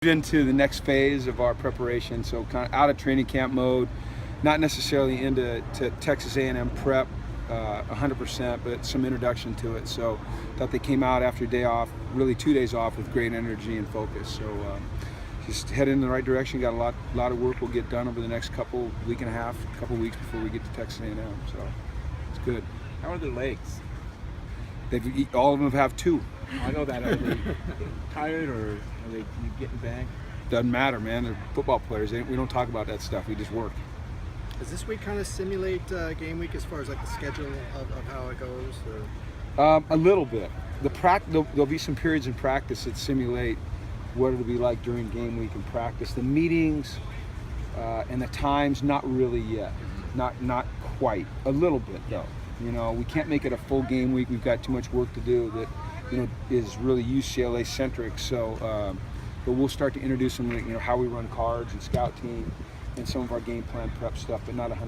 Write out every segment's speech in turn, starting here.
Into the next phase of our preparation, so kind of out of training camp mode, not necessarily into Texas A&M prep 100%, but some introduction to it. So thought they came out after a day off, really 2 days off, with great energy and focus. So just headed in the right direction. Got a lot of work we'll get done over the next week and a half, couple weeks before we get to Texas A&M. So it's good. How are their legs? All of them have two. I know that. Are they tired or are they getting back? Doesn't matter, man. They're football players. We don't talk about that stuff. We just work. Does this week kind of simulate game week as far as like the schedule of how it goes? A little bit. There'll be some periods in practice that simulate what it'll be like during game week in practice. The meetings and the times, not really yet. Not quite. A little bit though. You know, we can't make it a full game week. We've got too much work to do that, you know, is really UCLA centric. So, but we'll start to introduce them, you know, how we run cards and scout team and some of our game plan prep stuff, but not 100%.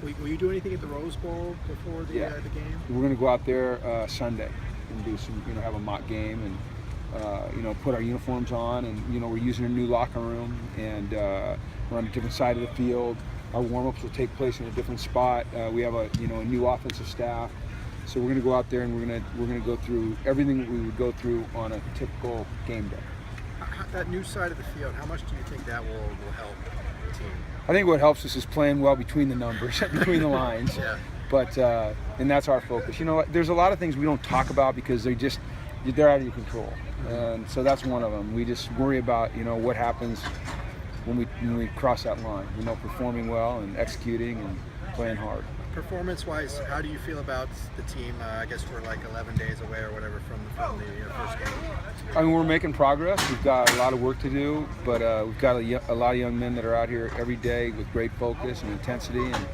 Will you do anything at the Rose Bowl before the game? We're going to go out there Sunday and do some, you know, have a mock game and, you know, put our uniforms on, and, you know, we're using a new locker room, and we're on a different side of the field. Our warm-ups will take place in a different spot. We have a new offensive staff, so we're going to go out there and we're going to go through everything that we would go through on a typical game day. That new side of the field, how much do you think that will help the team? I think what helps us is playing well between the numbers, between the lines. Yeah. But and that's our focus. You know, there's a lot of things we don't talk about because they're out of your control, and so that's one of them. We just worry about, you know, what happens when we cross that line. You know, performing well and executing and playing hard. Performance-wise, how do you feel about the team? I guess we're like 11 days away or whatever from the first game. I mean, we're making progress. We've got a lot of work to do, but we've got a lot of young men that are out here every day with great focus and intensity, and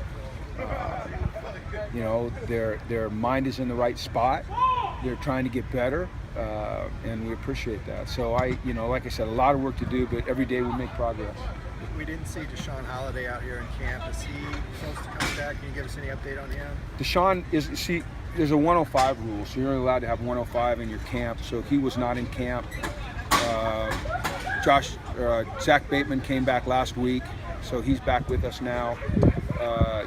you know, their mind is in the right spot. They're trying to get better, and we appreciate that. So you know, like I said, a lot of work to do, but every day we make progress. We didn't see Deshaun Holiday out here in camp. Is he supposed to come back? Can you give us any update on him? Deshaun there's a 105 rule, so you're only allowed to have 105 in your camp. So he was not in camp. Zach Bateman came back last week, so he's back with us now.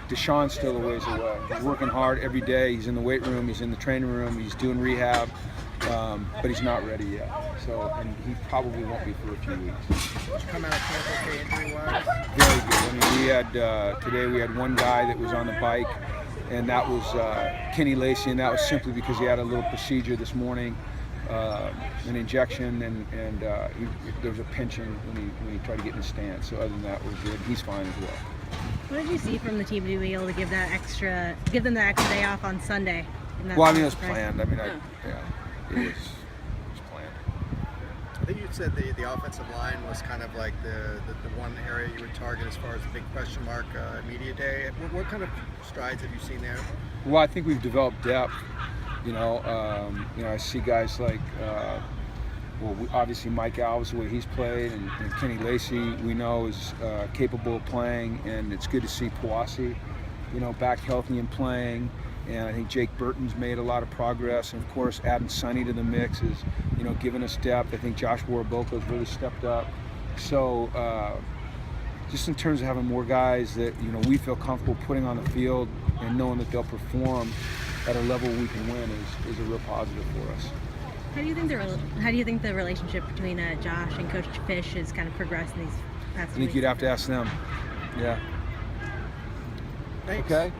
Deshaun's still a ways away. He's working hard every day. He's in the weight room. He's in the training room. He's doing rehab. But he's not ready yet. So, and he probably won't be for a few weeks. Did you come out of camp okay injury-wise? Very good. I mean, today we had one guy that was on the bike, and that was Kenny Lacey, and that was simply because he had a little procedure this morning, an injection, and there was a pinching when he tried to get in the stance. So other than that, we're good. He's fine as well. What did you see from the team to be able to give them that extra day off on Sunday? Well, I mean, it was planned. I mean, it was planned. I think you said the offensive line was kind of like the one area you would target as far as the big question mark media day. What kind of strides have you seen there? Well, I think we've developed depth. You know, I see guys like, obviously Mike Alves, the way he's played, and Kenny Lacey, we know is capable of playing, and it's good to see Powasi, you know, back healthy and playing. And I think Jake Burton's made a lot of progress, and of course adding Sonny to the mix is, you know, giving us depth. I think Josh Waraboko's really stepped up. So just in terms of having more guys that, you know, we feel comfortable putting on the field and knowing that they'll perform at a level we can win is a real positive for us. How do you think the relationship between Josh and Coach Fish has kind of progressed in these past 2 weeks? I think you'd have to ask them. Yeah. Thanks. Okay.